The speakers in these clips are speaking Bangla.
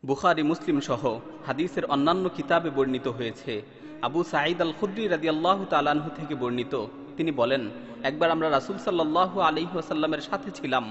বুখারী মুসলিম সহ হাদিসের অন্যান্য কিতাবে বর্ণিত হয়েছে। আবু সাঈদ আল খুদরি রাদিয়াল্লাহু তাআলা আনহু থেকে বর্ণিত, তিনি বলেন, একবার আমরা রাসূল সাল্লাল্লাহু আলাইহি ওয়াসাল্লামের সাথে ছিলাম।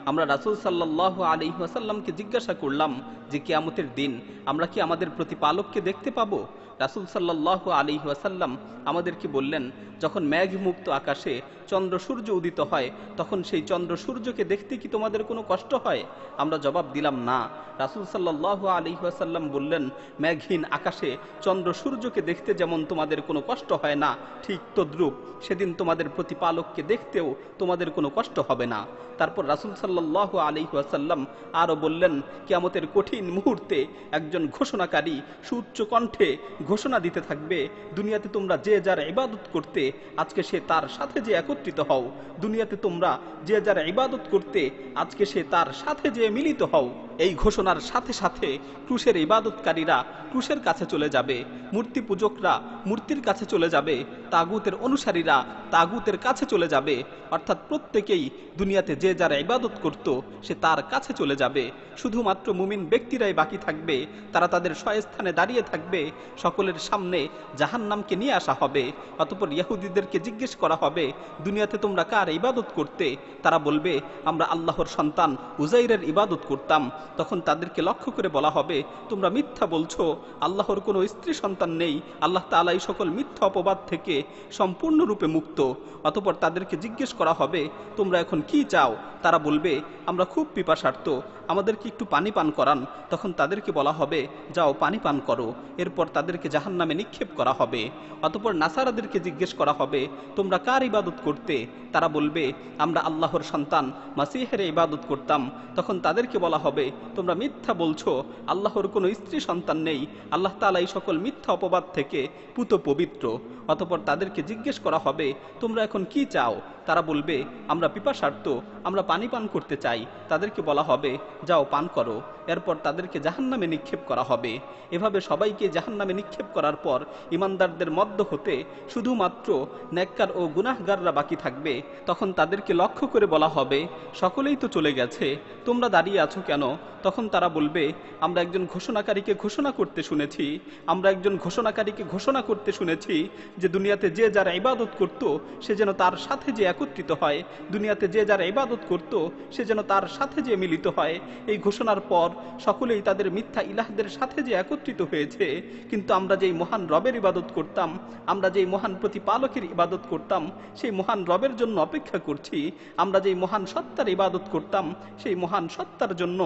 আমরা রাসূল সাল্লাল্লাহু আলাইহি ওয়াসাল্লামকে জিজ্ঞাসা করলাম যে কিয়ামতের দিন আমরা কি আমাদের প্রতিপালককে দেখতে পাবো? রাসূল সাল্লাল্লাহু আলাইহি ওয়াসাল্লাম আমাদেরকে বললেন, যখন মেঘমুক্ত আকাশে চন্দ্র সূর্য উদিত হয় তখন সেই চন্দ্র সূর্যকে দেখতে কি তোমাদের কোনো কষ্ট হয়? আমরা জবাব দিলাম না। রাসূল সাল্লাল্লাহু আলাইহি ওয়াসাল্লাম বললেন, মেঘহীন আকাশে চন্দ্র সূর্যকে দেখতে যেমন তোমাদের কোনো কষ্ট হয় না, ঠিক তদ্রূপ সেদিন তোমাদের প্রতিপালককে দেখতেও তোমাদের কোনো কষ্ট হবে না। তারপর রাসূল সাল্লাল্লাহু আলাইহি ওয়াসাল্লাম আরও বললেন, কিয়ামতের কঠিন মুহূর্তে একজন ঘোষণাকারী সুউচ্চ কণ্ঠে ঘোষণা দিতে থাকবে, দুনিয়াতে তোমরা যে যার ইবাদত করতে আজকে সে তার সাথে যে একত্রিত হও। দুনিয়াতে তোমরা যে যার ইবাদত করতে আজকে সে তার সাথে যে মিলিত হও। এই ঘোষণার সাথে সাথে ক্রুশের ইবাদতকারীরা ক্রুশের কাছে চলে যাবে, মূর্তি পূজকরা মূর্তির কাছে চলে যাবে, তাগুতের অনুসারীরা তাগুতের কাছে চলে যাবে। অর্থাৎ প্রত্যেকেই দুনিয়াতে যে যারা ইবাদত করত সে তার কাছে চলে যাবে। শুধুমাত্র মুমিন ব্যক্তিরাই বাকি থাকবে, তারা তাদের স্বস্থানে দাঁড়িয়ে থাকবে। সকলের সামনে জাহান্নামকে নিয়ে আসা হবে। অতঃপর ইহুদিদেরকে জিজ্ঞেস করা হবে, দুনিয়াতে তোমরা কার ইবাদত করতে? তারা বলবে, আমরা আল্লাহর সন্তান উজাইরের ইবাদত করতাম। তখন তাদেরকে লক্ষ্য করে বলা হবে, তোমরা মিথ্যা বলছো, আল্লাহর কোনো স্ত্রী সন্তান নেই। আল্লাহ তাআলা এই সকল মিথ্যা অপবাদ থেকে সম্পূর্ণরূপে মুক্ত। অতঃপর তাদেরকে জিজ্ঞেস করা হবে, তোমরা এখন কি চাও? তারা বলবে, আমরা খুব পিপাসার্ত, আমাদেরকে একটু পানি পান করান। তখন তাদেরকে বলা হবে, যাও পানি পান করো। এরপর তাদেরকে জাহান্নামে নিক্ষেপ করা হবে। অতঃপর নাসারাদেরকে জিজ্ঞেস করা হবে, তোমরা কার ইবাদত করতে? তারা বলবে, আমরা আল্লাহর সন্তান মাসিহের ইবাদত করতাম। তখন তাদেরকে বলা হবে, তোমরা মিথ্যা বলছো, আল্লাহর কোনো স্ত্রী সন্তান নেই। আল্লাহ তাআলা এই সকল মিথ্যা অপবাদ থেকে পুত পবিত্র। অতঃপর তাদেরকে জিজ্ঞেস করা হবে, তোমরা এখন কি চাও? তারা বলবে, আমরা পিপাসার্ত, আমরা পানি পান করতে চাই। তাদেরকে বলা হবে, যাও পান করো। এরপর তাদেরকে জাহান্নামে নিক্ষেপ করা হবে। এভাবে সবাইকে জাহান্নামে নিক্ষেপ করার পর ইমানদারদের মধ্য হতে শুধুমাত্র নেককার ও গুনাহগাররা বাকি থাকবে। তখন তাদেরকে লক্ষ্য করে বলা হবে, সকলেই তো চলে গেছে, তোমরা দাঁড়িয়ে আছো কেন? তখন তারা বলবে, আমরা একজন ঘোষণাকারীকে ঘোষণা করতে শুনেছি, আমরা একজন ঘোষণাকারীকে ঘোষণা করতে শুনেছি যে দুনিয়াতে যে যারা ইবাদত করত সে যেন তার সাথে যে একত্রিত হয়, দুনিয়াতে যে যারা ইবাদত করত সে যেন তার সাথে যে মিলিত হয়। এই ঘোষণার পর সকলেই তাদের মিথ্যা ইলাহদের সাথে যে একত্রিত হয়েছে। কিন্তু আমরা যেই মহান রবের ইবাদত করতাম, আমরা যেই মহান প্রতিপালকের ইবাদত করতাম, সেই মহান রবের জন্য অপেক্ষা করছি। আমরা যেই মহান সত্তার ইবাদত করতাম, সেই মহান সত্তার জন্য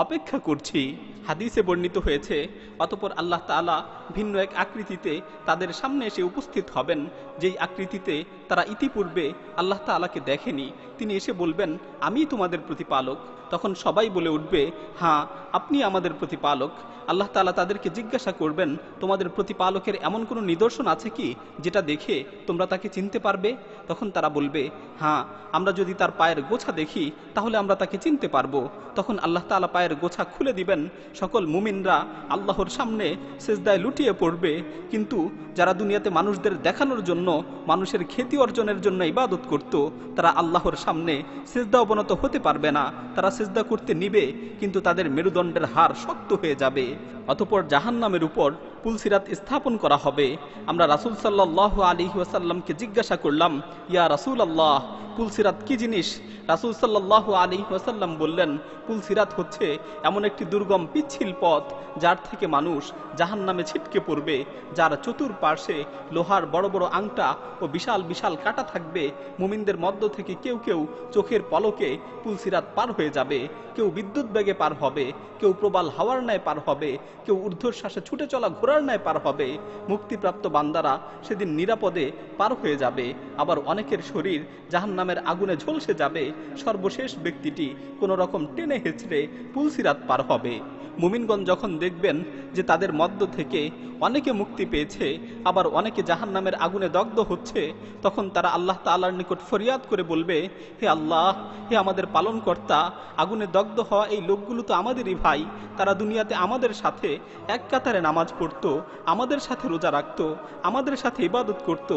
অপেক্ষা করছি। হাদিসে বর্ণিত হয়েছে, অতঃপর আল্লাহ তাআলা ভিন্ন এক আকৃতিতে তাদের সামনে এসে উপস্থিত হবেন, যেই আকৃতিতে তারা ইতিপূর্বে আল্লাহ তাআলাকে দেখেনি। তিনি এসে বলবেন, আমি তোমাদের প্রতিপালক। তখন সবাই বলে উঠবে, হ্যাঁ, আপনি আমাদের প্রতিপালক। আল্লাহ তাআলা তাদেরকে জিজ্ঞাসা করবেন, তোমাদের প্রতিপালকের এমন কোনো নিদর্শন আছে কি যেটা দেখে তোমরা তাকে চিনতে পারবে? তখন তারা বলবে, হ্যাঁ, আমরা যদি তার পায়ের গোছা দেখি তাহলে আমরা তাকে চিনতে পারবো। তখন আল্লাহ তাআলা পায়ের গোছা খুলে দিবেন। সকল মুমিনরা আল্লাহর সামনে সিজদায় লুটিয়ে পড়বে। কিন্তু যারা দুনিয়াতে মানুষদের দেখানোর জন্য, মানুষের খ্যাতি অর্জনের জন্য ইবাদত করত, তারা আল্লাহর সামনে সিজদা অবনত হতে পারবে না। তারা সিজদা করতে নিবে, কিন্তু তাদের মেরুদণ্ডের হাড় শক্ত হয়ে যাবে। অতঃপর জাহান্নামের উপর পুলসিরাত স্থাপন করা হবে। আমরা রাসূল সাল্লাল্লাহু আলাইহি ওয়াসাল্লামকে জিজ্ঞাসা করলাম, ইয়া রাসূলুল্লাহ, পুলসিরাত কি জিনিস? রাসূল সাল্লাল্লাহু আলাইহি ওয়াসাল্লাম বললেন, পুলসিরাত হচ্ছে এমন একটি দুর্গম পিচ্ছিল পথ যার থেকে মানুষ জাহান্নামে ছিটকে পড়বে, যার চতুর্পার্শ্বে লোহার বড় বড় আংটা ও বিশাল বিশাল কাঁটা থাকবে। মুমিনদের মধ্য থেকে কেউ কেউ চোখের পলকে পুলসিরাত পার হয়ে যাবে, কেউ বিদ্যুৎ বেগে পার হবে, কেউ প্রবাল হাওয়ার ন্যায় পার হবে, কেউ ঊর্ধ্বশ্বাসে ছুটে চলা ঘোড়ার ন্যায় পার হবে। মুক্তিপ্রাপ্ত বান্দারা সেদিন নিরাপদে পার হয়ে যাবে। আবার অনেকের শরীর জাহান্নামের আগুনে ঝলসে যাবে। সর্বশেষ ব্যক্তিটি কোনো রকম টেনে হেঁচড়ে পুলসিরাত পার হবে। মুমিনগণ যখন দেখবেন যে তাদের মধ্য থেকে অনেকে মুক্তি পেয়েছে, আবার অনেকে জাহান্নামের আগুনে দগ্ধ হচ্ছে, তখন তারা আল্লাহ তাআলার নিকট ফরিয়াদ করে বলবে, হে আল্লাহ, হে আমাদের পালনকর্তা, আগুনে দগ্ধ হওয়া এই লোকগুলো তো আমাদেরই ভাই। তারা দুনিয়াতে আমাদের সাথে এক কাতারে নামাজ পড়তো, আমাদের সাথে রোজা রাখতো, আমাদের সাথে ইবাদত করত।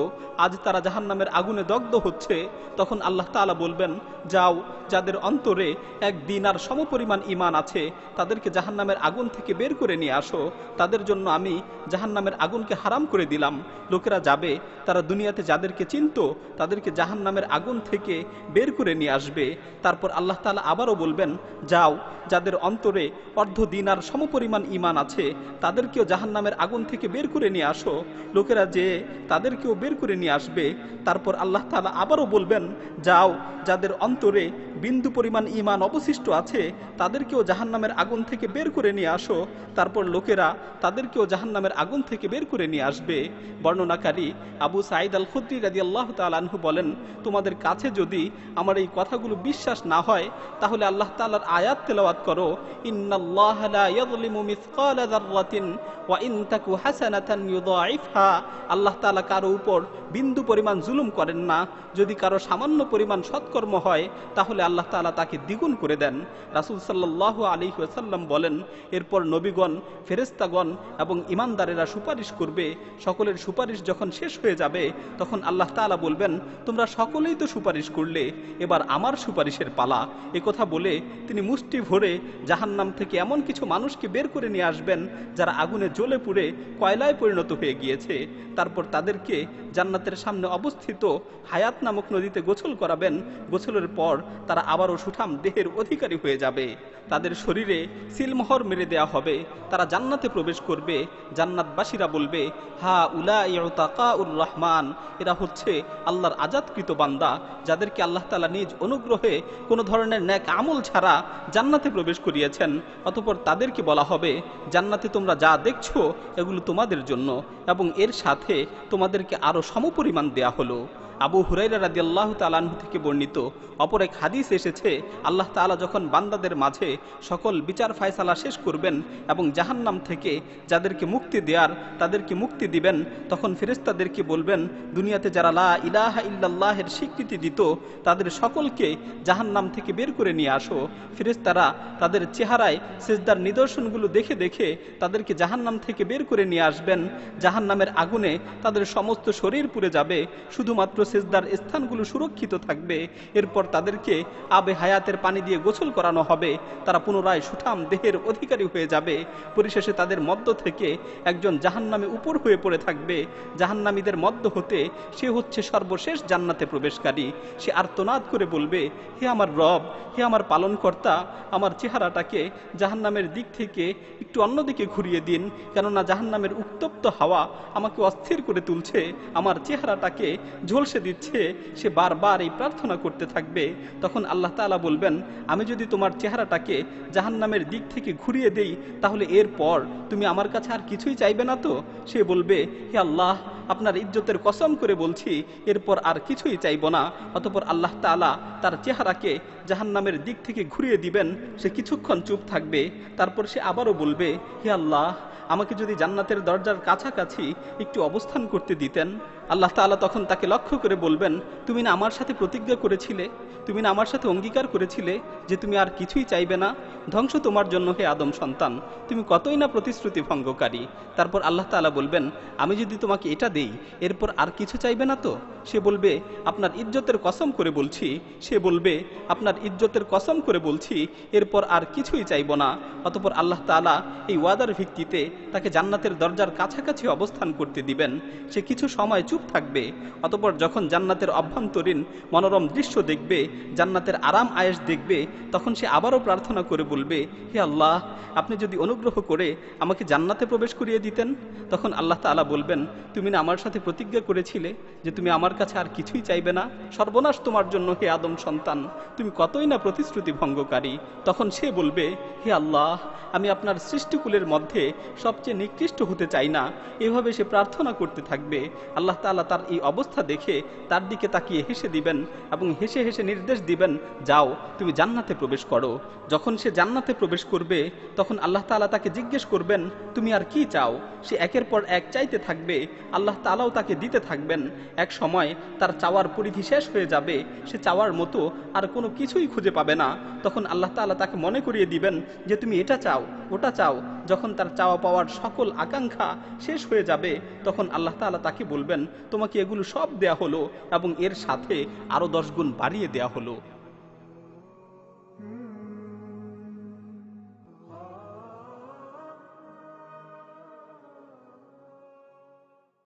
আজ তারা জাহান্নামের আগুনে দগ্ধ হচ্ছে। তখন আল্লাহ তাআলা বলবেন, যাও, যাদের অন্তরে এক দিনার সমপরিমাণ ঈমান আছে তাদেরকে জাহান্নামে জাহান্নামের আগুন থেকে বের করে নিয়ে আসো, তাদের জন্য আমি জাহান্নামের আগুনকে হারাম করে দিলাম। লোকেরা যাবে, তারা দুনিয়াতে যাদেরকে চিনত তাদেরকে জাহান্নামের আগুন থেকে বের করে নিয়ে আসবে। তারপর আল্লাহ তাআলা আবারও বলবেন, যাও, যাদের অন্তরে অর্ধ দিনার সমপরিমাণ ঈমান আছে তাদেরকেও জাহান্নামের আগুন থেকে বের করে নিয়ে আসো। লোকেরা যে তাদেরকেও বের করে নিয়ে আসবে। তারপর আল্লাহ তাআলা আবারও বলবেন, যাও, যাদের অন্তরে বিন্দু পরিমাণ ঈমান অবশিষ্ট আছে তাদেরকেও জাহান্নামের আগুন থেকে বের করে নিয়ে আসো। তারপর লোকেরা তাদেরকেও জাহান্নামের আগুন থেকে বের করে নিয়ে আসবে। বর্ণনাকারী আবু সাঈদ আল খুদরি রাদিয়াল্লাহু তাআলা আনহু বলেন, তোমাদের কাছে যদি আমার এই কথাগুলো বিশ্বাস না হয় তাহলে আল্লাহ তাআলার আয়াত তেলাওয়াত করো, ইন্নাল্লাহা লা ইয়াযলিমু মিসকালা যাররাতিন ওয়া ইন তাকু হাসানাতান ইউযাইফহা। আল্লাহ তাআলা কারো উপর বিন্দু পরিমাণ জুলুম করেন না। যদি কারো সামান্য পরিমাণ সৎকর্ম হয় তাহলে আল্লাহ তাআলা তাকে দ্বিগুণ করে দেন। রাসূল সাল্লাল্লাহু আলাইহি ওয়াসাল্লাম বলেন, এরপর নবীগণ, ফেরেশতাগণ এবং ঈমানদারেরা সুপারিশ করবে। সকলের সুপারিশ যখন শেষ হয়ে যাবে তখন আল্লাহ তাআলা বলবেন, তোমরা সকলেই তো সুপারিশ করলে, এবার আমার সুপারিশের পালা। কথা বলে তিনি মুষ্টি ভরে জাহান্নাম থেকে এমন কিছু মানুষকে বের করে নিয়ে আসবেন যারা আগুনে জ্বলে পুড়ে কয়লায় পরিণত হয়ে গিয়েছে। তারপর তাদেরকে জান্নাতের সামনে অবস্থিত হায়াত নামক নদীতে গোসল করাবেন। গোসলের পর তারা আবারও সুঠাম দেহের অধিকারী হয়ে যাবে। তাদের শরীরে সিলমোহর মেরে দেওয়া হবে, তারা জান্নাতে প্রবেশ করবে। জান্নাতবাসীরা বলবে, হা উলাই উতাকাউর রহমান, এরা হচ্ছে আল্লাহর আজাদকৃত বান্দা যাদেরকে আল্লাহ তাআলা নিজ অনুগ্রহে কোনো ধরনের নেক আমল ছাড়া জান্নাতে প্রবেশ করিয়েছেন। অতঃপর তাদেরকে বলা হবে, জান্নাতে তোমরা যা দেখছো এগুলো তোমাদের জন্য এবং এর সাথে তোমাদেরকে আরো সমপরিমাণ দেয়া হলো। আবু হুরায়রা রাদিয়াল্লাহু তাআলা আনহু থেকে বর্ণিত অপর এক হাদিস এসেছে, আল্লাহ তাআলা যখন বান্দাদের মাঝে সকল বিচার ফায়সালা শেষ করবেন এবং জাহান্নাম থেকে যাদেরকে মুক্তি দেয়ার তাদেরকে মুক্তি দিবেন, তখন ফেরেশতাদেরকে বলবেন, দুনিয়াতে যারা লা ইলাহা ইল্লাল্লাহের স্বীকৃতি দিত তাদের সকলকে জাহান্নাম থেকে বের করে নিয়ে আসো। ফেরেশতারা তাদের চেহারায় সিজদার নিদর্শনগুলো দেখে দেখে তাদেরকে জাহান্নাম থেকে বের করে নিয়ে আসবেন। জাহান্নামের আগুনে তাদের সমস্ত শরীর পুড়ে যাবে, শুধুমাত্র সিজদার স্থানগুলো সুরক্ষিত থাকবে। এরপর তাদেরকে আবে হায়াতের পানি দিয়ে গোসল করানো হবে, তারা পুনরায় সুঠাম দেহের অধিকারী হয়ে যাবে। পরিশেষে তাদের মধ্য থেকে একজন জাহান্নামে উপর হয়ে পড়ে থাকবে। জাহান্নামীদের মধ্য হতে সে হচ্ছে সর্বশেষ জান্নাতে প্রবেশকারী। সে আর্তনাদ করে বলবে, হে আমার রব, হে আমার পালনকর্তা, আমার চেহারাটাকে জাহান্নামের দিক থেকে একটু অন্যদিকে ঘুরিয়ে দিন, কেননা জাহান্নামের উত্তপ্ত হাওয়া আমাকে অস্থির করে তুলছে, আমার চেহারাটাকে ঝলসে দিচ্ছে। সে বারবার এই প্রার্থনা করতে থাকবে। তখন আল্লাহ তাআলা বলবেন, আমি যদি তোমার চেহারাটাকে জাহান্নামের দিক থেকে ঘুরিয়ে দেই তাহলে এরপর তুমি আমার কাছে আর কিছুই চাইবে না তো? সে বলবে, হে আল্লাহ, আপনার ইজ্জতের কসম করে বলছি এরপর আর কিছুই চাইব না। অতঃপর আল্লাহ তাআলা তার চেহারাকে জাহান্নামের দিক থেকে ঘুরিয়ে দিবেন। সে কিছুক্ষণ চুপ থাকবে, তারপর সে আবারও বলবে, হে আল্লাহ, আমাকে যদি জান্নাতের দরজার কাছাকাছি একটু অবস্থান করতে দিতেন। আল্লাহ তাআলা তখন তাকে লক্ষ্য করে বলবেন, তুমি না আমার সাথে প্রতিজ্ঞা করেছিলে, তুমি না আমার সাথে অঙ্গীকার করেছিলে যে তুমি আর কিছুই চাইবে না? ধ্বংস তোমার জন্য হে আদম সন্তান, তুমি কতই না প্রতিশ্রুতি ভঙ্গকারী। তারপর আল্লাহ তাআলা বলবেন, আমি যদি তোমাকে এটা দেই এরপর আর কিছু চাইবে না তো? সে বলবে, আপনার ইজ্জতের কসম করে বলছি। সে বলবে, আপনার ইজ্জতের কসম করে বলছি এরপর আর কিছুই চাইব না। অতঃপর আল্লাহ তাআলা এই ওয়াদার ভিত্তিতে তাকে জান্নাতের দরজার কাছাকাছি অবস্থান করতে দিবেন। সে কিছু সময় চুপ থাকবে। অতঃপর যখন জান্নাতের অভ্যন্তরীণ মনোরম দৃশ্য দেখবে, জান্নাতের আরাম আয়েশ দেখবে, তখন সে আবারও প্রার্থনা করে বলবে, হে আল্লাহ, আপনি যদি অনুগ্রহ করে আমাকে জান্নাতে প্রবেশ করিয়ে দিতেন। তখন আল্লাহ তাআলা বলবেন, তুমি না আমার সাথে প্রতিজ্ঞা করেছিলে যে তুমি আমার কাছে আর কিছুই চাইবে না? সর্বনাশ তোমার জন্য হে আদম সন্তান, তুমি কতই না প্রতিশ্রুতি ভঙ্গকারী। তখন সে বলবে, হে আল্লাহ, আমি আপনার সৃষ্টিকুলের মধ্যে সবচেয়ে নিকৃষ্ট হতে চাই না। এভাবে সে প্রার্থনা করতে থাকবে। আল্লাহ তাআলা তার এই অবস্থা দেখে তার দিকে তাকিয়ে হেসে দিবেন এবং হেসে হেসে নির্দেশ দিবেন, যাও, তুমি জান্নাতে প্রবেশ করো। যখন সে জান্নাতে প্রবেশ করবে তখন আল্লাহ তাআলা তাকে জিজ্ঞেস করবেন, তুমি আর কি চাও? সে একের পর এক চাইতে থাকবে। আল্লাহ তাআলাও তাকে দিতে থাকবেন। এক সময় তার চাওয়ার পরিধি শেষ হয়ে যাবে, সে চাওয়ার মতো আর কোনো কিছুই খুঁজে পাবে না। তখন আল্লাহ তাআলা তাকে মনে করিয়ে দিবেন যে তুমি এটা চাও, ওটা চাও। যখন তার চাওয়া পাওয়ার সকল আকাঙ্ক্ষা শেষ হয়ে যাবে তখন আল্লাহ তাআলা তাকে বলবেন, তোমাকে এগুলো সব দেয়া হলো এবং এর সাথে আরো 10 গুণ বাড়িয়ে দেয়া হলো।